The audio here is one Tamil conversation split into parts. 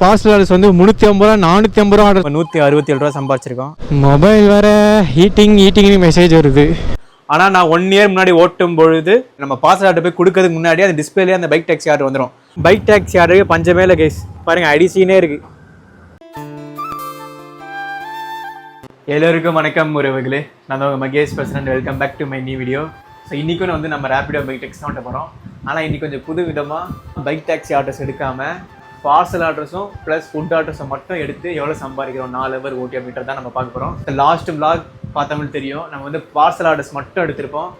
பார்சல் ஆர்டர்ஸ் வந்து 350 ரூபா 450 ரூபா ஆர்டர் 167 ரூபா சம்பாதிச்சிருக்கோம். மொபைல் வேறு ஹீட்டிங்னு மெசேஜ் வருது. ஆனால் நான் 1 இயர் முன்னாடி ஓட்டும் பொழுது நம்ம பார்சல் ஆர்டர் போய் கொடுக்கறதுக்கு முன்னாடி அந்த டிஸ்பிளேலேயே அந்த பைக் டாக்ஸி ஆர்டர் வந்துடும். பைக் டாக்ஸி ஆர்டருக்கு பஞ்சமே இல்லை கேஸ். பாருங்கள் அடிசீனே இருக்குது. எல்லோருக்கும் வணக்கம் உறவுகளே, நான் உங்கள் மகேஷ் பேசுகிறேன். Welcome back to my new video. So இன்றைக்கும் வந்து நம்ம ரேப்பிடோ பைக் டாக்ஸி தான் போகிறோம். ஆனால் இன்றைக்கி கொஞ்சம் புது விதமாக பைக் டாக்ஸி ஆர்டர்ஸ் எடுக்காமல் பார்சல் ஆர்டர்ஸும் ப்ளஸ் ஃபுட் ஆர்டர்ஸும் மட்டும் எடுத்து எவ்வளோ சம்பாதிக்கிறோம் 4 ஹவர் ஓட்டி அப்படின்றது தான் நம்ம பார்க்க போகிறோம். லாஸ்ட் vlog பார்த்தவங்களுக்கு தெரியும், நம்ம வந்து பார்சல் ஆர்டர்ஸ் மட்டும் எடுத்திருப்போம்.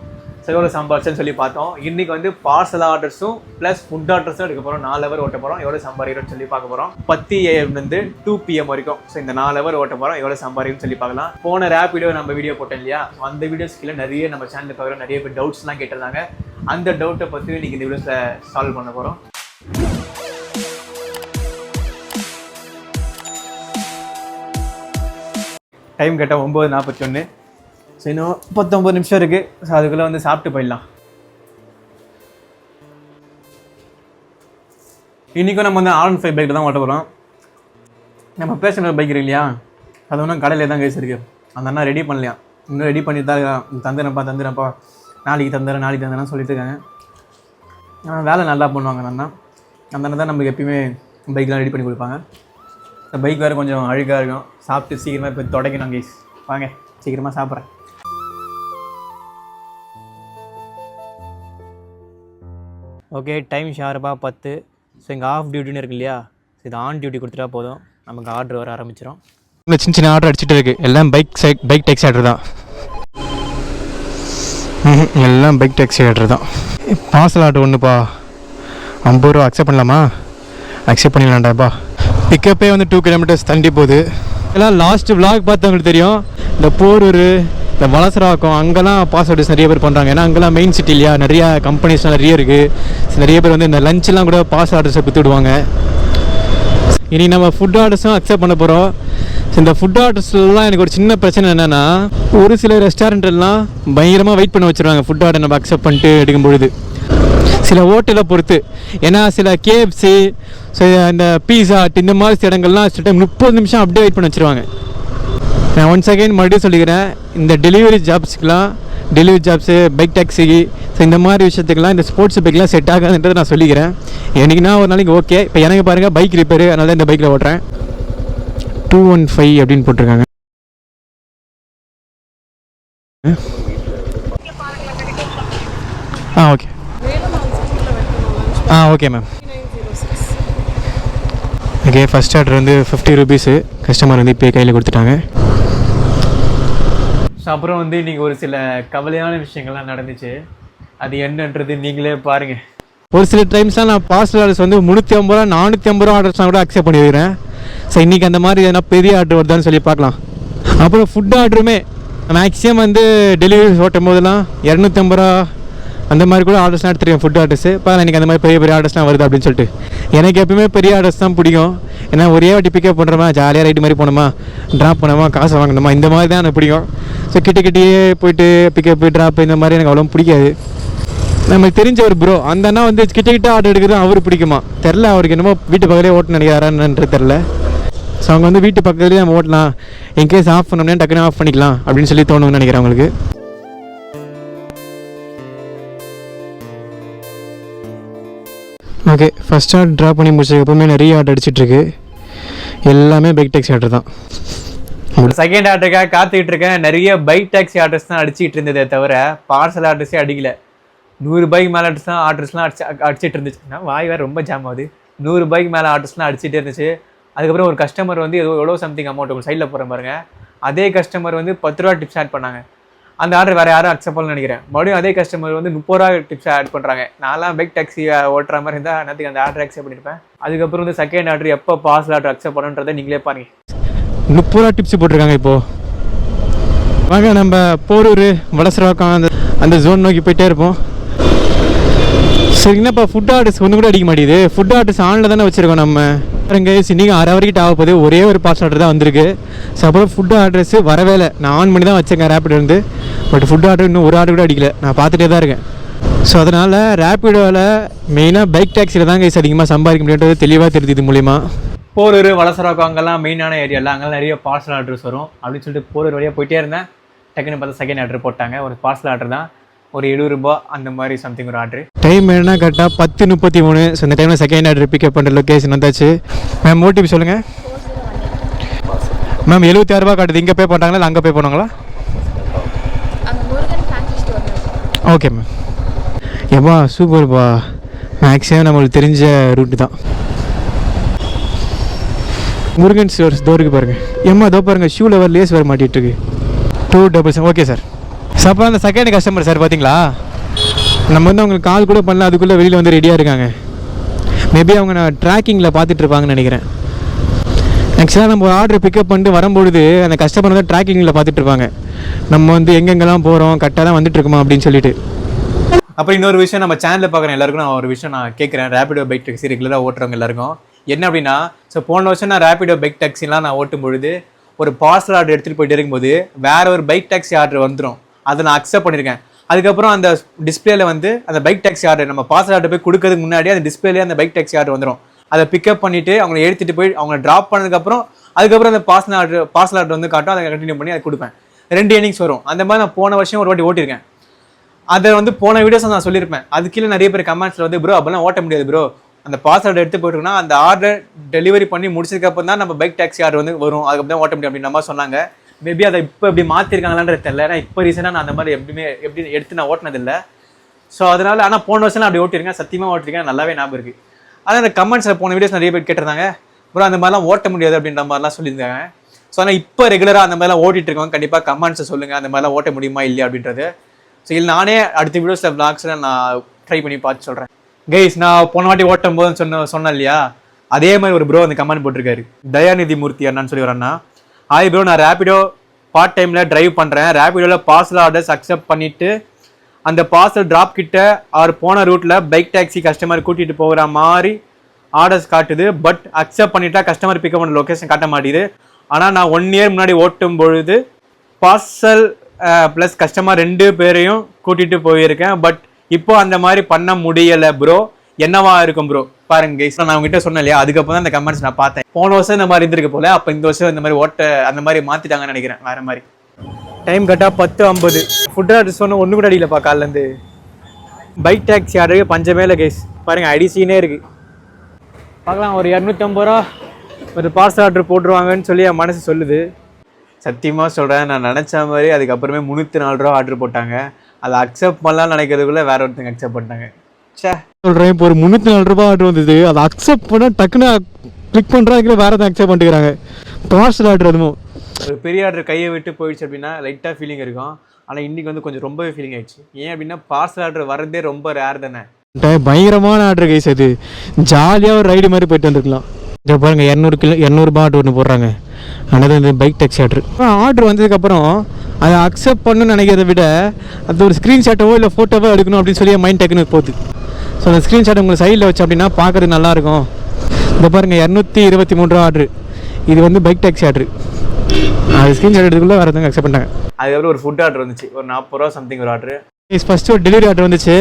ஸோ எவ்வளோ சம்பாதிச்சேன்னு சொல்லி பார்த்தோம். இன்றைக்கி வந்து பார்சல் ஆர்டர்ஸும் ப்ளஸ் ஃபுட் ஆர்டர்ஸும் எடுக்க போகிறோம். 4 ஹவர் ஓட்ட போகிறோம். எவ்வளோ சம்பாதிக்கிறோம்னு சொல்லி பார்க்க போகிறோம். 10 AM இருந்து 2 PM வரைக்கும். ஸோ இந்த 4 ஹவர் ஓட்ட போகிறோம். எவ்வளோ சம்பாதிக்கிறோம்னு சொல்லி பார்க்கலாம். போன ரேப்பிடோ நம்ம வீடியோ போட்டோம் இல்லையா, அந்த வீடியோஸ் கீழே நிறைய நம்ம சேனலுக்கு பார்க்குறோம். நிறைய பேர் டவுட்ஸ்லாம் கேட்டிருந்தாங்க. அந்த டவுட்டை பற்றி இன்றைக்கி இந்த வீடியோஸில் சால்வ் பண்ண போகிறோம். டைம் கேட்டால் 9:41. ஸோ இன்னும் 19 நிமிஷம் இருக்குது. ஸோ அதுக்குள்ளே வந்து சாப்பிட்டு போயிடலாம். இன்றைக்கும் நம்ம வந்து R15 பைக்கில் தான் ஓட்ட போகிறோம். நம்ம பேசுகிற பைக் இருக்கு இல்லையா, அது ஒன்றும் கடையில் தான் கேஸ் இருக்குது. அந்த அண்ணா ரெடி பண்ணலையா, இன்னும் ரெடி பண்ணி தான் தந்துடுறப்பா நாளைக்கு தந்துடுறேன் சொல்லிட்டு இருக்காங்க. ஆனால் வேலை நல்லா பண்ணுவாங்க அந்த அண்ணா தான் நமக்கு எப்பயுமே பைக்லாம் ரெடி பண்ணி கொடுப்பாங்க. இந்த பைக் வேறு கொஞ்சம் அழுக்காக இருக்கும். சாப்பிட்டு சீக்கிரமாக இப்போ தொடக்கணும் கைஸ். வாங்க சீக்கிரமாக சாப்பிட்றேன். ஓகே, டைம் ஷார்ப்பாக 10. ஸோ இங்கே ஆஃப் டியூட்டின்னு இருக்கு இல்லையா, ஸோ இது ஆன் டியூட்டி கொடுத்துட்டா போதும், நமக்கு ஆர்டர் வர ஆரம்பிச்சிடும். இந்த சின்ன ஆர்டர் அடிச்சுட்டு இருக்குது. எல்லாம் பைக் டாக்ஸி ஆர்டர் தான். எல்லாம் பைக் டாக்ஸி ஆர்டர் தான். பார்சல் ஆர்டர் ஒன்றுப்பா 50 ரூபா. அக்செப்ட் பண்ணலாமா? அக்செப்ட் பண்ணிடலாண்டாப்பா. பிக்கப்பே வந்து 2 கிலோமீட்டர்ஸ் தண்டி போகுது. எல்லாம் லாஸ்ட் vlog பார்த்தவங்களுக்கு தெரியும், இந்த போரூர், இந்த வலசராக்கம் அங்கெல்லாம் பாஸ் ஆர்டர்ஸ் நிறைய பேர் பண்ணுறாங்க. ஏன்னா அங்கெல்லாம் மெயின் சிட்டி இல்லையா, நிறையா கம்பெனிஸ்லாம் நிறைய இருக்குது. நிறைய பேர் வந்து இந்த லஞ்செலாம் கூட பாஸ் ஆர்டர்ஸை கொடுத்து விடுவாங்க. இனி நம்ம ஃபுட் ஆர்டர்ஸும் அக்செப்ட் பண்ண போகிறோம். இந்த ஃபுட் ஆர்டர்ஸ்லாம் எனக்கு ஒரு சின்ன பிரச்சனை என்னென்னா, ஒரு சில ரெஸ்டாரண்ட்லாம் பயங்கரமாக வெயிட் பண்ண வச்சுருவாங்க ஃபுட் ஆர்டர் நம்ம அக்செப்ட் பண்ணிட்டு எடுக்கும்பொழுது. சில ஹோட்டலை பொறுத்து, ஏன்னா சில KFC, ஸோ இந்த பீஸா இந்த மாதிரி இடங்கள்லாம் சில டைம் 30 நிமிஷம் அப்படியே வெயிட் பண்ண வச்சுருவாங்க. நான் ஒன்ஸ் அகைன் மறுபடியும் சொல்லிக்கிறேன், இந்த delivery jobs bike taxi, so இந்த மாதிரி விஷயத்துக்கெல்லாம் இந்த ஸ்போர்ட்ஸ் பைக்லாம் செட் ஆகாதுன்றதை நான் சொல்லிக்கிறேன். எனக்குன்னா ஒரு நாளைக்கு ஓகே. இப்போ எனக்கு பாருங்கள் பைக் ரிப்பேரு, அதனால தான் இந்த பைக்கில் ஓட்டுறேன். 215 அப்படின்னு போட்டிருக்காங்க. Okay okay ma'am. Okay, first order வந்து 50 ரூபீஸு கஸ்டமர் வந்து இப்போ கையில் கொடுத்துட்டாங்க. ஸோ அப்புறம் வந்து இன்றைக்கி ஒரு சில கவலையான விஷயங்கள்லாம் நடந்துச்சு. அது என்னன்றது நீங்களே பாருங்கள். ஒரு சில டைம்ஸ்லாம் நான் பார்சல் ஆர்டர்ஸ் வந்து 350 ரூபா 450 ரூபா ஆர்டர்ஸ்லாம் கூட அக்செப்ட் பண்ணிடுறேன். ஸோ இன்றைக்கி அந்த மாதிரி எதனா பெரிய ஆர்டர் வருதான்னு சொல்லி பார்க்கலாம். அப்புறம் ஃபுட் ஆர்டருமே மேக்ஸிமம் வந்து டெலிவரி ஓட்டும் போதெல்லாம் 250 ரூபா அந்த மாதிரி கூட ஆர்டர்ஸ்லாம் எடுத்துருக்கேன். ஃபுட் ஆர்டர்ஸு பார்க்கலாம். எனக்கு அந்த மாதிரி பெரிய ஆர்டர்ஸ்லாம் வருது அப்படின்னு சொல்லிட்டு. எனக்கு எப்பவுமே பெரிய ஆர்டர்ஸ் தான் பிடிக்கும். ஏன்னா ஒரே வாட்டி பிக்கப் பண்ணுறோமா, ஜாலியாக ரைட்டு மாதிரி போனோமா, ட்ராப் பண்ணோமா, காசை வாங்கணுமா, இந்த மாதிரி தான் எனக்கு பிடிக்கும். ஸோ கிட்டே போயிட்டு பிக்கப் ட்ராப் இந்த மாதிரி எனக்கு அவ்வளோ பிடிக்காது. நமக்கு தெரிஞ்ச ஒரு ப்ரோ அந்த அண்ணா வந்து கிட்ட ஆர்டர் எடுக்கிறது அவருக்கு பிடிக்குமா தெரில. அவருக்கு என்னமோ வீட்டு பக்கத்துலேயே ஓட்டு நினைக்கிறாரான்னு தெரில. ஸோ அவங்க வந்து வீட்டு பக்கத்துலேயே நம்ம ஓட்டலாம், இன்கேஸ் ஆஃப் பண்ணோன்னே டக்குன்னு ஆஃப் பண்ணிக்கலாம் அப்படின்னு சொல்லி தோணுன்னு நினைக்கிறேன் அவங்களுக்கு. ஓகே, ஃபஸ்ட் ஆர்டர் ட்ராப் பண்ணி முடிச்சதுக்கப்புறமே நிறைய ஆர்டர் அடிச்சிட்ருக்கு. எல்லாமே பைக் டாக்ஸி ஆர்டர் தான். செகண்ட் ஆர்டருக்காக காத்துக்கிட்டு இருக்கேன். நிறைய பைக் டாக்ஸி ஆர்டர்ஸ் தான் அடிச்சுட்டு இருந்ததே தவிர பார்சல் ஆர்டர்ஸே அடிக்கல. 100 பைக் மேலே ஆர்டர்ஸ்லாம் அடிச்சிட்டு இருந்துச்சு. வாய் வேறு ரொம்ப ஜாம் ஆகுது. 100 பைக் மேலே ஆர்டர்ஸ்லாம் அடிச்சுட்டே இருந்துச்சு. அதுக்கப்புறம் ஒரு கஸ்டமர் வந்து எவ்வளோ சம்திங் அமௌண்ட் உங்களுக்கு சைடில் போகிற பாருங்க, அதே கஸ்டமர் வந்து 10 ரூபா டிப்ஸ் ஆட் பண்ணாங்க. அந்த ஆர்டர் வேறு யாரும் அக்செப்ட் பண்ணணும்னு நினைக்கிறேன். மறுபடியும் அதே கஸ்டமர் வந்து 30 ரூபா டிப்ஸ் ஆட் பண்ணுறாங்க. நான்லாம் பைக் டாக்ஸி ஓட்டுற மாதிரி இருந்தால் நேற்றுக்கு அந்த ஆர்டர் அக்செப்ட் பண்ணியிருப்பேன். அதுக்கப்புறம் வந்து செகண்ட் ஆர்டர் எப்போ பார்சல் ஆர்டர் அக்செப்ட் பண்ணுன்றதை நீங்களே பாருங்க. 30 ரூபா டிப்ஸ் போட்டிருக்காங்க. இப்போது வாங்க நம்ம போரூர் வலசராக்கம் அந்த ஜோன் நோக்கி போயிட்டே இருப்போம். சரிங்கண்ணா, இப்போ ஃபுட் ஆர்டர்ஸ் ஒன்று கூட அடிக்க மாட்டேங்குது. ஃபுட் ஆர்டர்ஸ் ஆனில் தானே வச்சுருக்கோம் நம்ம. இங்கே இன்னைக்கு 1/2 வரைக்கும் ஆக போகுது. ஒரே ஒரு பார்சல் ஆர்டர் தான் வந்திருக்கு. ஸோ அப்புறம் ஃபுட் ஆர்டர்ஸ் வரவே இல்லை. நான் ஆன் பண்ணி தான் வச்சேங்க ரேப்பிடோ இருந்து. பட் ஃபுட் ஆர்டர் இன்னும் ஒரு ஆர்டர் கூட அடிக்கல. நான் பார்த்துட்டே தான் இருக்கேன். ஸோ அதனால் ரேப்பிடோவில் மெயினாக பைக் டாக்ஸியில் தான் கைஸ் அதிகமாக சம்பாதிக்க முடியுன்றது தெளிவாக தெரியுது இது மூலிமா. போரூர் வளசரவாக்கம் அங்கெல்லாம் மெயினான ஏரியாவில் அங்கெல்லாம் நிறைய பார்சல் ஆர்டர்ஸ் வரும் அப்படின்னு சொல்லிட்டு போரூர் வழியாக போயிட்டே இருந்தேன். டக்குன்னு பார்த்தா செகண்ட் ஆர்டர் போட்டாங்க. ஒரு பார்சல் ஆர்டர் தான், ஒரு 70 ரூபா அந்த மாதிரி சம்திங் ஒரு ஆர்டர். டைம் என்ன கரெக்டாக 10:33. ஸோ இந்த டைமில் செகண்ட் ஆர்டர் பிக்கப் பண்ணுற லொக்கேஷன் வந்தாச்சு. மேம் ஓடிபி சொல்லுங்கள் மேம். 76 ரூபா காட்டுது. இங்கே பே பண்ணுறாங்களா இல்லை அங்கே பே பண்ணுவாங்களா? Okay ma'am. ஏப்பா சூப்பர்ப்பா, மேக்ஸிமம் நம்மளுக்கு தெரிஞ்ச ரூட்டு தான். முருகன் ஸ்டோர்ஸ் தோருக்கு பாருங்கள். ஏம்மா தோ பாருங்கள், ஷூ லெவல் லேஸ் வர மாட்டிகிட்ருக்கு. 277. Okay sir. அப்போ அந்த செகண்ட் கஸ்டமர் சார் பார்த்தீங்களா, நம்ம வந்து அவங்களுக்கு கால் கூட பண்ணல, அதுக்குள்ளே வெளியில் வந்து ரெடியாக இருக்காங்க. மேபி அவங்க நான் ட்ராக்கிங்கில் பார்த்துட்டு இருப்பாங்கன்னு நினைக்கிறேன். ஆக்சுவலாக நம்ம ஆர்டர் பிக்கப் பண்ணிட்டு வரும்பொழுது அந்த கஸ்டமர் வந்து ட்ராக்கிங்கில் பார்த்துட்டு இருப்பாங்க, நம்ம வந்து எங்கெங்கெல்லாம் போகிறோம், கரெக்டாக தான் வந்துட்டு இருக்கோமா அப்படின்னு சொல்லிட்டு. அப்புறம் இன்னொரு விஷயம், நம்ம சேனலில் பார்க்குறேன் எல்லாருக்கும் நான் ஒரு விஷயம் நான் கேட்குறேன். ரேபிடோ பைக் டாக்ஸி ரெகுலராக ஓட்டுறவங்க எல்லாருக்கும் என்ன அப்படின்னா, ஸோ போன வருஷம் நான் ரேபிடோ பைக் டாக்ஸிலாம் நான் ஓட்டும் பொழுது ஒரு பார்சல் ஆர்டர் எடுத்துகிட்டு போயிட்டு இருக்கும்போது வேற ஒரு பைக் டாக்ஸி ஆர்டர் வந்துடும். அதை நான் அக்செப்ட் பண்ணியிருக்கேன். அதுக்கப்புறம் அந்த டிஸ்பிளேல வந்து அந்த பைக் டாக்ஸி ஆர்டர் நம்ம பார்சல் ஆர்டர் போய் கொடுக்கறதுக்கு முன்னாடி அந்த டிஸ்பிளேலேயே அந்த பைக் டாக்ஸி ஆர்டர் வந்துடும். அதை பிக்கப் பண்ணிவிட்டு அவங்களை எடுத்துகிட்டு போய் அவங்க ட்ராப் பண்ணதுக்கப்புறம் அதுக்கப்புறம் அந்த பார்சல் ஆர்டர் வந்து காட்டும். அதை கண்டினியூ பண்ணி அதை கொடுப்பேன். 2 இன்னிங்ஸ் வரும். அந்த மாதிரி நான் போன வருஷம் ஒரு வாட்டி ஓட்டியிருக்கேன். அதை வந்து போன வீடியோஸ் நான் சொல்லியிருப்பேன். அது கீழே நிறைய பேர் கமெண்ட்ஸில் வந்து ப்ரோ அப்போல்லாம் ஓட்ட முடியாது ப்ரோ, அந்த பார்சல் ஆர்டர் எடுத்து போயிட்டுருக்கோன்னா அந்த ஆர்டர் டெலிவரி பண்ணி முடிச்சதுக்கப்புறம் தான் நம்ம பைக் டாக்ஸி ஆர்டர் வந்து வரும், அதுக்கப்புறம் தான் ஓட்ட முடியும் அப்படின்ற மாதிரி சொன்னாங்க. மேபி அதை இப்போ எப்படி மாற்றிருக்காங்களான்றது தெரியல. ஏன்னா இப்போ ரீசெண்டாக நான் அந்த மாதிரி எப்படி எடுத்து நான் ஓட்டினதில்லை. ஸோ அதனால் ஆனால் போன வருஷம் நான் அப்படி ஓட்டிருக்கேன், சத்தியமாக ஓட்டிருக்கேன், நல்லாவே ஞாபகம் இருக்குது. ஆனால் அந்த கமெண்ட்ஸில் போன வீடியோஸ் நிறைய பேர் கேட்டிருந்தாங்க, ப்ரோ அந்த மாதிரிலாம் ஓட்ட முடியாது அப்படின்ற மாதிரிலாம் சொல்லியிருந்தாங்க. ஸோ ஆனால் இப்போ ரெகுலராக அந்த மாதிரிலாம் ஓட்டிகிட்டு இருக்கவங்க கண்டிப்பாக கமெண்ட்ஸை சொல்லுங்கள், அந்த மாதிரிலாம் ஓட்ட முடியுமா இல்லையா அப்படின்றது. ஸோ இல்லை நானே அடுத்த வீடியோஸில் விளாக்ஸில் நான் ட்ரை பண்ணி பார்த்து சொல்கிறேன். கைஸ், நான் போன வாட்டி ஓட்டும் போது சொன்னேன் இல்லையா, அதே மாதிரி ஒரு ப்ரோ அந்த கமெண்ட் போட்டிருக்காரு. தயாநிதி மூர்த்தி அண்ணான்னு சொல்லி ஒரு அண்ணா. ஹாய் ப்ரோ, நான் ரேபிடோ பார்ட் டைமில் டிரைவ் பண்ணுறேன். ரேபிடோவில் பார்சல் ஆர்டர்ஸ் அக்செப்ட் பண்ணிவிட்டு அந்த பார்சல் ட்ராப் கிட்ட அவர் போன ரூட்டில் பைக் டாக்ஸி கஸ்டமர் கூட்டிகிட்டு போகிற மாதிரி ஆர்டர்ஸ் காட்டுது. பட் அக்செப்ட் பண்ணிட்டா கஸ்டமர் பிக்கப் பண்ண லொக்கேஷன் காட்ட மாட்டேது. ஆனால் நான் 1 இயர் முன்னாடி ஓட்டும் பொழுது பார்சல் ப்ளஸ் கஸ்டமர் 2 பேரையும் கூட்டிகிட்டு போயிருக்கேன். பட் இப்போ அந்த மாதிரி பண்ண முடியலை ப்ரோ, என்னவா இருக்கும் ப்ரோ பாருங்க கைஸ். நான் உங்ககிட்ட சொன்னேன் இல்லையா, அதுக்கப்புறம் தான் இந்த கமெண்ட்ஸ் நான் பார்த்தேன். போன வருஷம் இந்த மாதிரி இருந்திருக்கு போல, அப்போ இந்த வருஷம் இந்த மாதிரி ஓட்ட அந்த மாதிரி மாற்றிட்டாங்கன்னு நினைக்கிறேன். வேறு மாதிரி டைம் கரெக்டாக 10:50. ஃபுட் ஆர்டர் சொன்ன ஒன்று கூட அடியிலப்பா காலிலேருந்து. பைக் டாக்ஸி ஆர்டருக்கு பஞ்சமேல கைஸ். பாருங்கள் அடிசீனே இருக்குது. பார்க்கலாம், ஒரு 250 ரூபா ஒரு பார்சல் ஆர்டர் போட்டுருவாங்கன்னு சொல்லி என் மனசு சொல்லுது. சத்தியமாக சொல்கிறேன், நான் நினச்ச மாதிரி அதுக்கப்புறமே 304 ரூபா ஆர்டர் போட்டாங்க. அதை அக்செப்ட் பண்ணலாம்னு நினைக்கிறதுக்குள்ளே வேற ஒருத்தங்க அக்செப்ட் பண்ணிட்டாங்க. சே சொல்கிறேன், இப்போ ஒரு 304 ரூபா ஆர்டர் வந்தது, அதை அக்செப்ட் பண்ணால் டக்குன்னு கிளிக் பண்ணுறாங்க, வேறு எதாவது அக்செப்ட் பண்ணிக்கிறாங்க. பார்சல் ஆர்டர் அதுவும் ஒரு பெரிய ஆர்டர் கையை விட்டு போயிடுச்சு அப்படின்னா லைட்டாக ஃபீலிங் இருக்கும். ஆனால் இன்றைக்கி வந்து கொஞ்சம் ரொம்பவே ஃபீலிங் ஆயிடுச்சு. ஏன் அப்படின்னா பார்சல் ஆர்டர் வரதே ரொம்ப ரேர் தானே. பயங்கரமான ஆர்டர் கைஸ், அது ஜாலியாக ஒரு ரைடு மாதிரி போயிட்டு வந்துருக்கலாம். இங்கே பாருங்கள், 200 ரூபா ஆர்டர் ஒன்று போடுறாங்க. ஆனால் இந்த பைக் டாக்ஸி ஆர்டர் வந்ததுக்கப்புறம் அதை அக்செப்ட் பண்ணணும்னு நினைக்கிறத விட அது ஒரு ஸ்க்ரீன்ஷாட்டோ இல்லை ஃபோட்டோவோ எடுக்கணும் அப்படின்னு சொல்லி மைண்ட் டக்குன்னு போகுது. ஸோ அந்த ஸ்க்ரீன்ஷாட் உங்களுக்கு சைடில் வச்சு அப்படின்னா பார்க்குறது நல்லாயிருக்கும். இந்த பாருங்கள் 223 ரூபா ஆர்டர், இது வந்து பைக் டாக்ஸி ஆர்டர். அது ஸ்க்ரீன்ஷாட் எடுத்துக்குள்ளே வேறு எதுவும் அக்செப்ட் பண்ணாங்க. அதுக்கப்புறம் ஒரு ஃபுட் ஆர்டர் வந்துச்சு, ஒரு 40 ரூபா சம்திங் ஒரு ஆர்டர். ஃபஸ்ட்டு ஒரு டெலிவரி ஆர்டர் வந்துச்சு,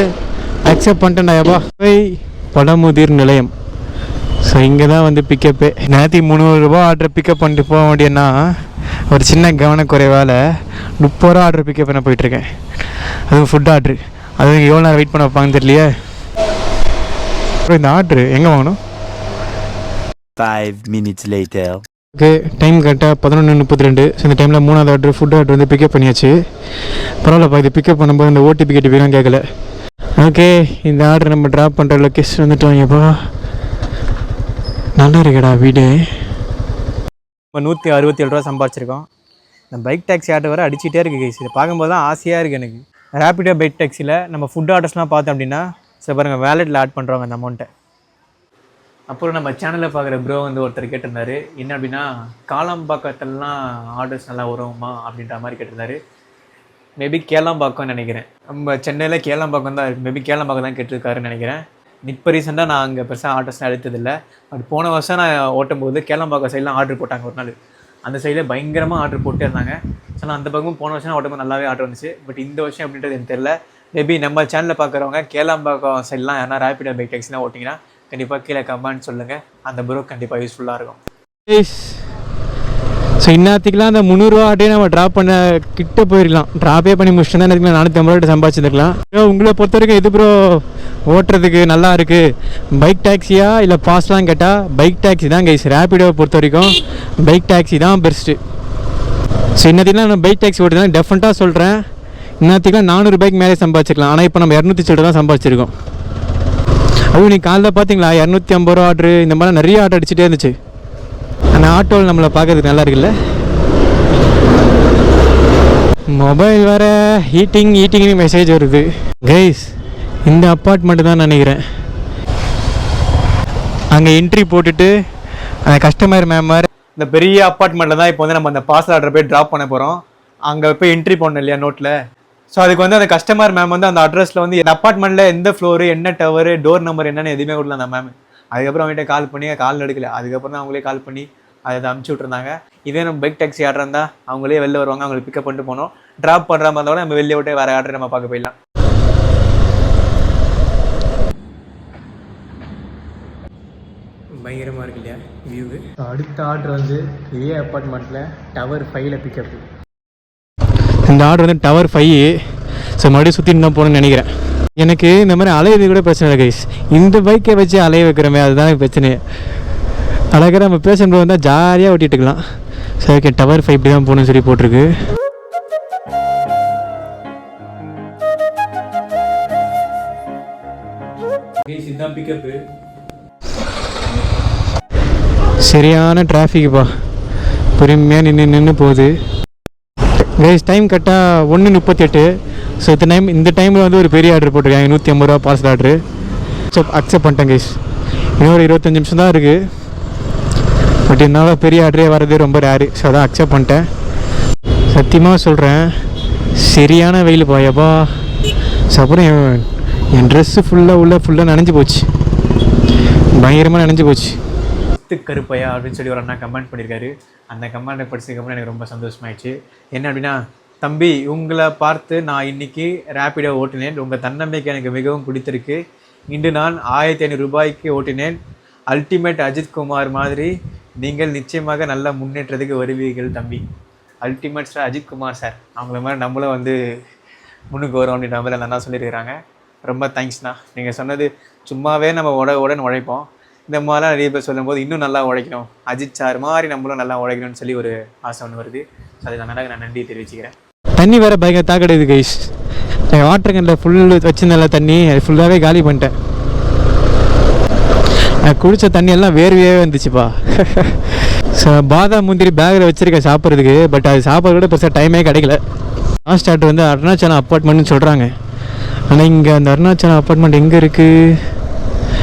அக்செப்ட் பண்ணிட்டேன்டாப்பா. பழமுதிர் நிலையம். ஸோ இங்கே தான் வந்து பிக்கப்பு. 300 ரூபா ஆர்டர் பிக்கப் பண்ணிட்டு போக வேண்டியன்னா ஒரு சின்ன கவனக்குறைவால் 30 ரூபா ஆர்டர் பிக்கப் பண்ண போயிட்டுருக்கேன். அதுவும் ஃபுட் ஆர்டரு. அதுவும் எவ்வளோ நேரம் வெயிட் பண்ண வைப்பாங்கன்னு தெரியலையே. இந்த ஆர்டரு எங்கே வாங்கணும்? 5 minutes later. ஓகே, டைம் கரெக்டாக 11:32. ஸோ இந்த டைமில் 3வது ஆர்டர் ஃபுட் ஆர்டர் வந்து பிக்கப் பண்ணியாச்சு. பரவாயில்லப்பா, இது பிக்கப் பண்ணும்போது இந்த ஓடிபி கேட்டுலாம் கேட்கல. ஓகே, இந்த ஆர்டர் நம்ம ட்ராப் பண்ணுற லொக்கேஷன் வந்துட்டோம். எப்போ நல்லா இருக்கடா வீடு. இப்போ 167 ரூபா சம்பாதிச்சிருக்கோம். இந்த பைக் டாக்ஸி ஆர்டர் வர அடிச்சுட்டே இருக்குது கைஸ். இதை பார்க்கும்போது தான் ஆசையாக இருக்குது எனக்கு. ரேபிடோ பைக் டாக்ஸியில் நம்ம ஃபுட் ஆர்டர்ஸ்லாம் பார்த்தோம் அப்படின்னா சரி பாருங்கள், வேலெட்டில் ஆட் பண்ணுறவங்க அந்த அமௌண்ட்டை. அப்புறம் நம்ம சேனலில் பார்க்குற ப்ரோ வந்து ஒருத்தர் கேட்டிருந்தாரு, என்ன அப்படின்னா காலாம்பாக்கத்துலலாம் ஆர்டர்ஸ் நல்லா வருமா அப்படின்ற மாதிரி கேட்டிருந்தாரு. மேபி கேளாம்பாக்கம்னு நினைக்கிறேன். நம்ம சென்னையில் கேளாம்பாக்கம் தான் இருக்குது. மேபி கேளாம்பாக்கம் தான் கேட்டிருக்காருன்னு நினைக்கிறேன். இப்போ ரீசெண்டாக நான் அங்கே பெருசாக ஆர்டர்ஸ்லாம் எடுத்ததில்லை. பட் போன வருஷம் நான் ஓட்டும்போது கேளாம்பாக்கம் சைட்லாம் ஆர்டர் போட்டாங்க ஒரு நாள். அந்த சைடில் பயங்கரமாக ஆர்டர் போட்டே இருந்தாங்க. ஸோ நான் அந்த பக்கமும் போன வருஷம் ஓட்டும்போது நல்லாவே ஆர்டர் வந்துச்சு. பட் இந்த வருஷம் அப்படின்றது எனக்கு தெரியல. மேபி நம்ம சேனலில் பார்க்குறவங்க கேளாம்பாக்கம் சைட்லாம் யாரா ரேபிடோ பைக் டாக்ஸிலாம் ஓட்டிங்கன்னா கண்டிப்பாக கீழே கமெண்ட் சொல்லுங்கள். அந்த ப்ரோ கண்டிப்பாக யூஸ்ஃபுல்லாக இருக்கும். ஸோ இன்னத்துக்குலாம் அந்த 300 ரூபா ஆட்டே நம்ம ட்ராப் பண்ண கிட்ட போயிடலாம். ட்ராப்பே பண்ணி முடிச்சுட்டு தான் எனக்கு 450 ரூபா சம்பாதிச்சிருக்கலாம். உங்களை பொறுத்த வரைக்கும் எது ப்ரோ ஓட்டுறதுக்கு நல்லா இருக்குது, பைக் டாக்ஸியா இல்லை பாஸ்லாம் கேட்டால் பைக் டாக்ஸி தான் கைஸ். ரேப்பிடோவை பொறுத்த வரைக்கும் பைக் டாக்ஸி தான் பெஸ்ட்டு. ஸோ இன்னத்துக்குலாம் நம்ம பைக் டாக்ஸி ஓட்டுதான் டெஃபினட்டாக சொல்கிறேன். இன்னத்துக்குலாம் 400 பைக் மேலே சம்பாதிச்சிருக்கலாம். ஆனால் இப்போ நம்ம 200 சில்லரை தான் சம்பாதிச்சிருக்கோம். அதுவும் நீ காலைல பார்த்தீங்களா 250 ரூபா ஆர்டரு இந்த மாதிரி நிறைய ஆர்டர் அடிச்சுட்டே இருந்துச்சு. அந்த ஆட்டோவில் நம்மளை பார்க்கறதுக்கு நல்லா இருக்குல்ல. மொபைல் வேறு ஹீட்டிங்னு மெசேஜ் வருது கைஸ். இந்த அப்பார்ட்மெண்ட்டு தான் நினைக்கிறேன். அங்கே என்ட்ரி போட்டுட்டு அந்த கஸ்டமர் மேமர் இந்த பெரிய அப்பார்ட்மெண்ட்டில் தான் இப்போ வந்து நம்ம அந்த பார்சல் ஆர்டர் போய் ட்ராப் பண்ண போகிறோம். அங்கே போய் என்ட்ரி பண்ணணும் இல்லையா நோட்டில். ஸோ அதுக்கு வந்து அந்த கஸ்டமர் மேம் வந்து அந்த அட்ரஸில் வந்து இந்த அப்பார்ட்மெண்ட்டில் எந்த ஃப்ளோரு, என்ன டவரு, டோர் நம்பர் என்னன்னு எதுவுமே விடல அந்த மேம். அதுக்கப்புறம் அவங்ககிட்ட கால் பண்ணி கால் எடுக்கல. அதுக்கப்புறம் தான் அவங்களே கால் பண்ணி அதை அனுப்பிச்சி விட்ருந்தாங்க. இதே நம்ம பைக் டாக்ஸி ஆர்டர் இருந்தால் அவங்களே வெளில வருவாங்க, அவங்களை பிக்கப் பண்ணிட்டு போனோம். ட்ராப் பண்ணுற மாதிரி இருந்தால் நம்ம வெளியே விட்டு வேறு ஆர்டர் நம்ம பார்க்க போயிடலாம். பயங்கரமாக இருக்கு இல்லையா வியூவு. அடுத்த ஆர்டர் வந்து இதே அப்பார்ட்மெண்ட்டில் டவர் 5ல் பிக்கப். இந்த ஆர்டர் வந்து டவர் 5. ஸோ மறுபடியும் சுற்றின்னு தான் போகணுன்னு நினைக்கிறேன். எனக்கு இந்த மாதிரி அலையிறது கூட பிரச்சனை இல்லை கைஸ். இந்த பைக்கை வச்சு அலைய வைக்கிறோமே அதுதான் பிரச்சனை. அழகாக நம்ம பேஷண்ட் வந்தால் ஜாலியாக ஓட்டிட்டுக்கலாம். சரி ஓகே, டவர் 5 இப்படி தான் போகணும்னு சொல்லி போட்டிருக்கு. சரியான டிராஃபிக்குப்பா, பொறுமையாக நின்று போகுது கைஸ். டைம் கரெக்டாக 1:38. ஸோ இந்த டைமில் வந்து ஒரு பெரிய ஆர்டர் போட்டிருக்காங்க 150 ரூபா பார்சல் ஆர்டரு. ஸோ அக்செப்ட் பண்ணிட்டேன் கைஸ். இன்னொரு 25 நிமிஷம் தான் இருக்குது. பட் என்னால் பெரிய ஆர்டரே வர்றது ரொம்ப ரேரு. ஸோ அதான் அக்செப்ட் பண்ணிட்டேன். சத்தியமாக சொல்கிறேன், சரியான வெயில் பாயப்பா. ஸோ அப்புறம் என் ட்ரெஸ்ஸு ஃபுல்லாக நனைஞ்சு போச்சு, பயங்கரமாக நனைஞ்சு போச்சு. கருப்பையா அப்படின்னு சொல்லி ஒரு அண்ணா கமெண்ட் பண்ணியிருக்காரு. அந்த கமெண்ட்டை படிச்சதுக்கப்புறம் எனக்கு ரொம்ப சந்தோஷமாயிடுச்சு. என்ன அப்படின்னா, தம்பி உங்களை பார்த்து நான் இன்றைக்கி ரேப்பிடோ ஓட்டினேன். உங்கள் தன்னம்பிக்கை எனக்கு மிகவும் பிடித்திருக்கு. இன்று நான் 1500 ரூபாய்க்கு ஓட்டினேன். அல்டிமேட் அஜித் குமார் மாதிரி நீங்கள் நிச்சயமாக நல்ல முன்னேற்றத்துக்கு வருவீர்கள் தம்பி. Ultimate sir Ajith Kumar sir, அவங்கள மாதிரி நம்மளும் வந்து முன்னுக்கு வரோம் அப்படின்ற மாதிரி நல்லா சொல்லியிருக்கிறாங்க. ரொம்ப தேங்க்ஸ்ண்ணா. நீங்கள் சொன்னது சும்மாவே நம்ம உடனே உழைப்போம். இந்த மாதிரிலாம் நிறைய பேர் சொல்லும்போது இன்னும் நல்லா உழைக்கணும், அஜித் சார் மாதிரி நம்மளும் நல்லா உழைக்கணும்னு சொல்லி ஒரு ஆசை ஒன்று வருது. அது நான் நன்றி தெரிவிச்சுக்கிறேன். தண்ணி வேறு பயங்கர தாக்கடையுது கைஸ். வாட்டர் கேனில் ஃபுல் வச்சுருந்தால தண்ணி அது ஃபுல்லாகவே காலி பண்ணிட்டேன். குடித்த தண்ணியெல்லாம் வேர்வையாகவே வந்துச்சுப்பா. ஸோ பாதாம் முந்திரி பேக்கில் வச்சுருக்கேன் சாப்பிட்றதுக்கு. பட் அது சாப்பிட்ற கூட பெருசாக டைமே கிடைக்கல. லாஸ்ட் ஆர்டர் வந்து அருணாச்சலம் அப்பார்ட்மெண்ட்னு சொல்கிறாங்க. ஆனால் இங்கே அந்த அருணாச்சலம் அப்பார்ட்மெண்ட் எங்கே இருக்குது?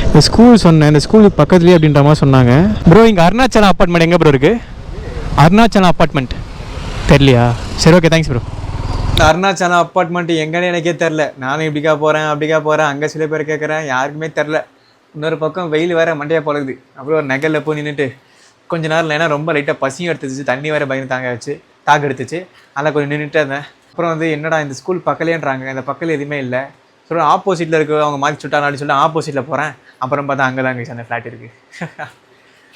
இந்த ஸ்கூல் சொன்னேன், இந்த ஸ்கூல் பக்கத்துலேயே அப்படின்ற மாதிரி சொன்னாங்க. ப்ரோ இங்கே அருணாச்சலம் அப்பார்ட்மெண்ட் எங்கே ப்ரோ இருக்குது? அருணாச்சலம் அப்பார்ட்மெண்ட் தெரியலையா? சரி okay, thanks bro. Arunachalam apartment எங்கன்னு எனக்கே தெரில. நானும் இப்படிக்கா போகிறேன் அப்படிக்கா போகிறேன், அங்கே சில பேர் கேட்குறேன், யாருக்குமே தெரில. இன்னொரு பக்கம் வெயில் வேறு மண்டையாக பழகுது. அப்புறம் ஒரு நகலில் போய் நின்றுட்டு கொஞ்ச நேரம் ஏன்னா ரொம்ப லைட்டாக பசியும் எடுத்துச்சு, தண்ணி வேறு பயந்து தாக்கு எடுத்துச்சு. அதில் கொஞ்சம் நின்றுட்டு இருந்தேன். அப்புறம் வந்து என்னடா இந்த ஸ்கூல் பக்கலேன்றாங்க, இந்த பக்கத்தில் எதுவுமே இல்லை. சொல்ல ஆப்போசிட்டில் இருக்குது, அவங்க மாற்றி சுட்டாங்க அப்படின்னு சொல்லி ஆப்போசிட்டில் போகிறேன். அப்புறம் பார்த்தா அங்கே தான் அங்கே அந்த ஃப்ளாட் இருக்குது.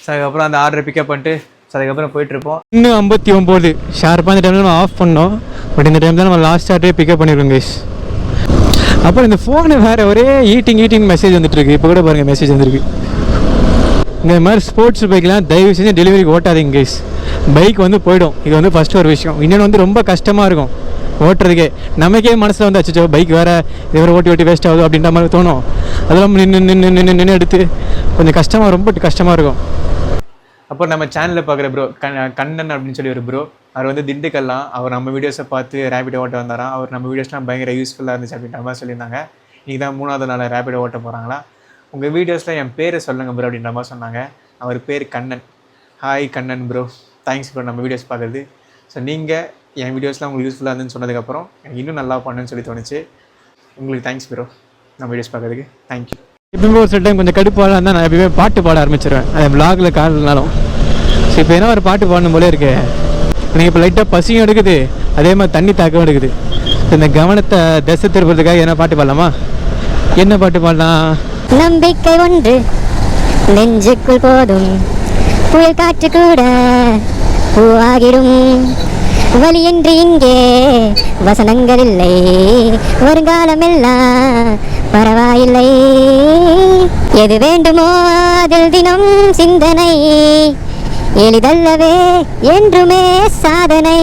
ஸோ அதுக்கப்புறம் அந்த ஆர்டரை பிக்கப் பண்ணிட்டு ஸோ அதுக்கப்புறம் போயிட்டுருப்போம். இன்னும் 59 ஷார்ப்பாக இந்த டைமில் நம்ம ஆஃப் பண்ணோம். பட் இந்த டைம் தான் நம்ம லாஸ்ட் ஆர்டரே பிக்கப் பண்ணியிருக்கோம் கைஸ். அப்புறம் இந்த ஃபோனு வேறு ஒரே ஈட்டிங் மெசேஜ் வந்துட்டுருக்கு. இப்போ கூட பாருங்கள் மெசேஜ் வந்துருக்கு. இந்த மாதிரி ஸ்போர்ட்ஸ் பைக்லாம் தயவு செஞ்சு டெலிவரிக்கு ஓட்டாதீங்க கைஸ். பைக் வந்து போயிடும். இது வந்து ஃபஸ்ட்டு ஒரு விஷயம். இன்னொன்று வந்து ரொம்ப கஷ்டமாக இருக்கும் ஓட்டுறதுக்கே. நமக்கே மனசில் வந்து அச்சோ பைக் வேறு இது வேறு ஓட்டி வேஸ்ட் ஆகுது அப்படின்ற மாதிரி தோணும். அதெல்லாம் நின்று எடுத்து கொஞ்சம் கஷ்டமாக, ரொம்ப கஷ்டமாக இருக்கும். அப்போ நம்ம சேனலில் பார்க்குற ப்ரோ கண்ணன் அப்படின்னு சொல்லி ஒரு ப்ரோ, அவர் வந்து திண்டுக்கல்லாம் அவர் நம்ம வீடியோஸை பார்த்து ரேபிடோ ஓட்ட வந்தாராம். அவர் நம்ம வீடியோஸ்லாம் பயங்கர யூஸ்ஃபுல்லாக இருந்துச்சு அப்படின்ற மாதிரி சொல்லியிருந்தாங்க. இன்றைக்கி தான் 3வது நாள் ரேபிடோ ஓட்ட போகிறாங்களா. உங்கள் வீடியோஸில் என் பேரை சொல்லுங்கள் ப்ரோ அப்படின்ற மாதிரி சொன்னாங்க. அவர் பேர் Kannan. Hi Kannan bro, thanks bro நம்ம வீடியோஸ் பார்க்குறது. ஸோ நீங்கள் என் வீடியோஸ்லாம் உங்களுக்கு யூஸ்ஃபுல்லாக இருந்துன்னு சொன்னதுக்கப்புறம் எனக்கு இன்னும் நல்லா பண்ணுன்னு சொல்லி தோணுச்சு. உங்களுக்கு தேங்க்ஸ் ப்ரோ நம்ம வீடியோஸ் பார்க்குறதுக்கு. தேங்க்யூ. எப்பவுமே ஒரு சில டைம் கொஞ்சம் கடுப்பாக இருந்தால் நான் எப்பயுமே பாட்டு பாட ஆரம்பிச்சிடுவேன். அது விளாகில் காலனாலும். ஸோ இப்போ என்ன ஒரு பாட்டு பாடணும் போலே இருக்கு. எனக்கு இப்போ லைட்டாக பசியும் எடுக்குது, அதே மாதிரி தண்ணி தாக்கம் எடுக்குது. இந்த கவனத்தை திசை திருப்பதுக்காக என்ன பாட்டு பாடலாமா? என்ன பாட்டு பாடலாம்? நம்பிக்கை ஒன்று நெஞ்சுக்குள் போதும் புயல் காற்று கூட பூவாகிடும். வலியின்றி இங்கே வசனங்கள் இல்லை, வருங்காலம் எல்லாம் பரவாயில்லை. எது வேண்டுமோ அதில் தினம் சிந்தனை, எளிதல்லவே என்றுமே சாதனை.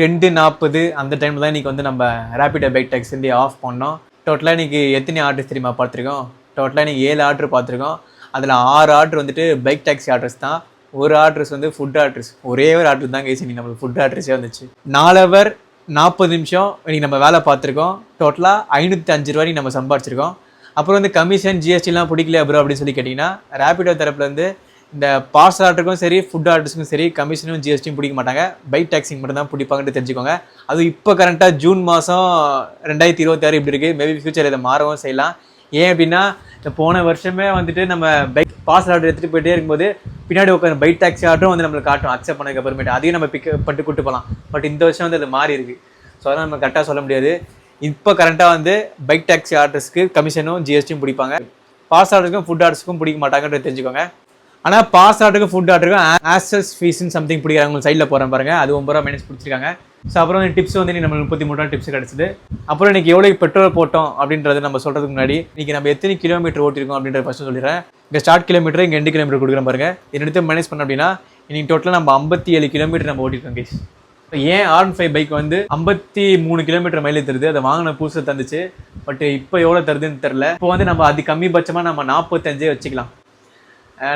2:40 அந்த டைமில் தான் இன்றைக்கி வந்து நம்ம ரேபிடோ பைக் டாக்ஸி ஆஃப் பண்ணோம். டோட்டலாக இன்றைக்கி எத்தனை ஆர்டர்ஸ் தெரியுமா பார்த்துருக்கோம்? டோட்டலாக இன்றைக்கி 7 ஆர்டர் பார்த்துருக்கோம். அதில் 6 ஆர்டர் வந்துட்டு பைக் டாக்ஸி ஆர்டர்ஸ் தான். ஒரு ஆர்டர்ஸ் வந்து ஃபுட் ஆர்டர்ஸ். ஒரே ஒரு ஆர்டர் தான் கேஸ் இன்றைக்கி நம்மளுக்கு ஃபுட் ஆர்டர்ஸே வந்துச்சு. 4 ஹவர் 40 நிமிஷம் இன்றைக்கி நம்ம வேலை பார்த்துருக்கோம். டோட்டலாக 505 ரூபாய் நம்ம சம்பாதிச்சிருக்கோம். அப்புறம் வந்து கமிஷன் ஜிஎஸ்டிலாம் பிடிக்கல ப்ரோ அப்படின்னு சொல்லி கேட்டிங்கன்னா, ரேபிடோ தரப்பில் வந்து இந்த பார்சல் ஆர்டருக்கும் சரி ஃபுட் ஆர்டர்ஸுக்கும் சரி கமிஷனும் ஜிஎஸ்டியும் பிடிக்க மாட்டாங்க. பைக் டாக்ஸிங் மட்டும் தான் பிடிப்பாங்கன்னு தெரிஞ்சுக்கோங்க. அது இப்போ கரண்ட்டாக ஜூன் மாதம் 2026 இப்படி இருக்குது. மேபி ஃபியூச்சர் இதை மாறவும் செய்யலாம். ஏன் அப்படின்னா இந்த போன வருஷமே வந்துட்டு நம்ம பைக் பார்சல் ஆர்டர் எடுத்துகிட்டு போயிட்டே இருக்கும்போது பின்னாடி உட்காந்து பைக் டாக்ஸி ஆர்டரும் வந்து நம்மளுக்கு காட்டும் அக்செப்ட் பண்ணதுக்கு அப்புறமேட்டு அதையும் நம்ம பிக்கப் பண்ணிட்டு கூட்டு போகலாம். பட் இந்த வருஷம் வந்து அது மாறி இருக்குது. ஸோ அதெல்லாம் நம்ம கரெக்டாக சொல்ல முடியாது. இப்போ கரெக்டாக வந்து பைக் டாக்ஸி ஆர்டர்ஸ்க்கு கமிஷனும் ஜிஎஸ்டியும் பிடிப்பாங்க. பார்சல் ஆர்டருக்கும் ஃபுட் ஆர்டர்ஸுக்கும் பிடிக்க மாட்டாங்கன்றது தெரிஞ்சுக்கோங்க. ஆனால் பார்சல் ஆர்டருக்கும் ஃபுட் ஆர்டருக்கும் ஆக்சஸ் ஃபீஸ்ன்னு சம்திங் பிடிக்கிறாங்க. உங்களுக்கு சைடில் போகிறேன் பாருங்கள், அது 9 ரூபா மைனஸ் பிடிச்சிருக்காங்க. ஸோ அப்புறம் டிப்ஸ் வந்து நம்ம 33 ரூபா டிப்ஸ் கிடச்சிது. அப்புறம் இன்றைக்கி எவ்வளோ பெட்ரோல் போட்டோம் அப்படின்றது நம்ம சொல்கிறதுக்கு முன்னாடி இன்றைக்கி நம்ம எத்தனை கிலோமீட்டர் ஓட்டிருக்கோம் அப்படின்றத ஃபஸ்ட்டு சொல்லிடுறேன். இங்கே ஸ்டார்ட் கிலோமீட்டர், இங்கே 2 கிலோமீட்டர் கொடுக்குறேன் பாருங்கள். எடுத்து மைனஸ் பண்ண அப்படின்னா இன்றைக்கி டோட்டலாக நம்ம 57 கிலோமீட்டர் நம்ம ஓட்டிருக்கோம் கேஸ். ஏன் R15 பைக் வந்து 53 கிலோமீட்டர் மைலேஜ் தருது. அதை வாங்கின புதுசில் தந்துச்சு. பட் இப்போ எவ்வளோ தருதுன்னு தெரில. இப்போ வந்து நம்ம அது கம்மிபட்சமாக நம்ம 45 வச்சுக்கலாம்.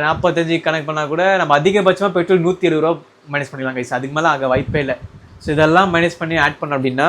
45 கணக்கு பண்ணால் கூட நம்ம அதிகபட்சமாக பெட்ரோல் 170 ரூபா மைனஸ் பண்ணிக்கலாம் கைஸ். அதுக்கு மேலே ஆக வாய்ப்பே இல்லை. ஸோ இதெல்லாம் மைனஸ் பண்ணி ஆட் பண்ணோம் அப்படின்னா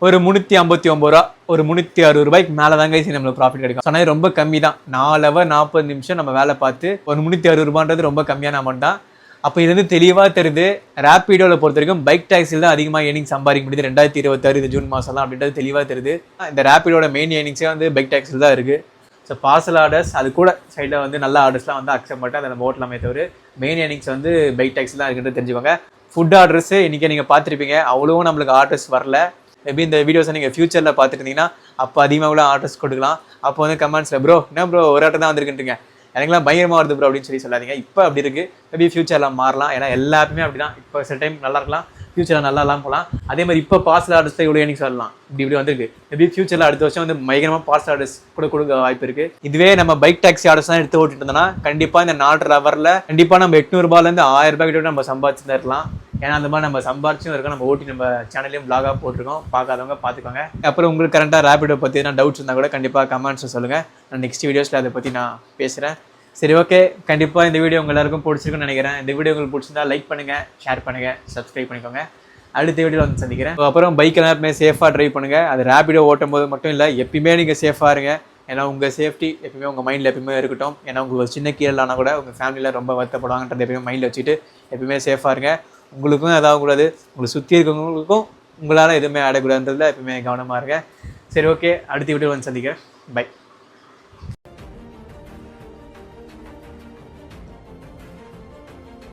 ஒரு 359 ரூபா, ஒரு 360 ரூபாய்க்கு மேலே தான் கைஸ் நம்மளுக்கு ப்ராஃபிட் கிடைக்கும். சொன்னால் ரொம்ப கம்மி தான். 4 ஹவர் 40 நிமிஷம் நம்ம வேலை பார்த்து ஒரு 360 ரூபான்றது ரொம்ப கம்மியான அமௌண்ட் தான். அப்போ இது வந்து தெளிவாக தெரியுது. ரேபிடோவில் பொறுத்த வரைக்கும் பைக் டாக்ஸியில் தான் அதிகமாக ஏர்னிங் சம்பாதிக்க முடியுது 2026 ஜூன் மாதம்லாம் அப்படின்றது தெளிவாக தெரியுது. இந்த ரேபிடோட மெயின் ஏர்னிங்ஸே வந்து பைக் டாக்ஸில் தான் இருக்குது. ஸோ பார்சல் ஆர்டர்ஸ் அது கூட சைடில் வந்து நல்ல ஆர்டர்ஸ்லாம் வந்து அக்செப்ட் பண்ணிட்டு அதை நம்ம ஓட்டலாமே தவிர மெயின் ஏர்னிங்ஸ் வந்து பைக் டாக்ஸி தான் இருக்குன்றது தெரிஞ்சுக்கோங்க. ஃபுட் ஆர்டர்ஸு இன்றைக்கி நீங்கள் பார்த்துருப்பீங்க, அவ்வளோ நம்மளுக்கு ஆர்டர்ஸ் வரல. மேபி இந்த வீடியோஸை நீங்கள் ஃபியூச்சரில் பார்த்துருந்தீங்கன்னா அப்போ அதிகமாக கூட ஆர்டர்ஸ் கொடுக்கலாம். அப்போ வந்து கமெண்ட்ஸில் ப்ரோ என்ன ப்ரோ ஒரு ஆர்டர் தான் வந்திருக்குன்றீங்க, எனக்குலாம் பயங்கரமாக வருது ப்ரோ அப்படின்னு சொல்லாதீங்க. இப்போ அப்படி இருக்குது. மேபி ஃபியூச்சரில் மாறலாம். ஏன்னா எல்லாருமே அப்படி தான். இப்போ சில டைம் நல்லா இருக்கலாம், ஃபியூச்சரில் நல்லா இல்லாமல் போகலாம். அதே மாதிரி இப்போ பார்சல் ஆர்டர்ஸ் தான் இவ்வளோ ஏர்னிங்ஸ் வரலாம். இப்படி வந்திருக்கு. மேபி ஃபியூச்சரில் அடுத்த வருஷம் வந்து பயங்கரமாக பார்சல் ஆர்டர்ஸ் கொடுக்க வாய்ப்பு இருக்குது. இதுவே நம்ம பைக் டாக்ஸி ஆர்டர்ஸ் தான் எடுத்து ஓட்டிட்டு இருந்தோம்னா கண்டிப்பாக இந்த 4.5 ஹவரில் கண்டிப்பாக நம்ம 800 ரூபாயிலேருந்து 1000 ரூபாய் கிட்ட நம்ம சம்பாதிச்சு தான் இருக்கலாம். ஏன்னா அந்த மாதிரி நம்ம சம்பாரிச்சும் இருக்கோம். நம்ம ஓட்டி நம்ம சேனல்லையும் பிளாகாக போட்டிருக்கோம். பார்க்காதவங்க பார்த்துக்கோங்க. அப்புறம் உங்களுக்கு கரெக்டாக ரேபிடோ பற்றி எதனா டவுட்ஸ் இருந்தால் கூட கண்டிப்பாக கமெண்ட்ஸை சொல்லுங்கள். நான் நெக்ஸ்ட் வீடியோஸில் அதை பற்றி நான் பேசுகிறேன். சரி, ஓகே. கண்டிப்பாக இந்த வீடியோ உங்கள் எல்லாருக்கும் பிடிச்சிருக்குன்னு நினைக்கிறேன். இந்த வீடியோ உங்களுக்கு பிடிச்சிருந்தா லைக் பண்ணுங்கள், ஷேர் பண்ணுங்கள், சப்ஸ்கிரைப் பண்ணிக்கோங்க. அடுத்த வீடியோவில் வந்து சந்திக்கிறேன். அப்புறம் பைக் எல்லாருமே சேஃபாக ட்ரைவ் பண்ணுங்கள். அது ரேபிடோ ஓட்டும் போது மட்டும் இல்லை, எப்பயுமே நீங்கள் சேஃபாக இருங்க. ஏன்னா உங்கள் சேஃப்டி எப்பயுமே உங்கள் மைண்டில் எப்பயுமே இருக்கட்டும். ஏன்னா உங்களுக்கு சின்ன கீழானா கூட உங்கள் ஃபேமிலியில் ரொம்ப வருத்தப்படுவாங்கன்றது எப்பயுமே மைண்டில் வச்சுட்டு எப்பயுமே சேஃபாக இருங்க. உங்களுக்கும் எதாவது கூடாது, உங்களுக்கு சுற்றி இருக்கவங்களுக்கும் உங்களால் எதுவுமே ஆடக்கூடாதுன்றதுல எப்பயுமே கவனமாக இருங்க. சரி, ஓகே. அடுத்த வீடியோ வந்து சந்திக்கிறேன். பை.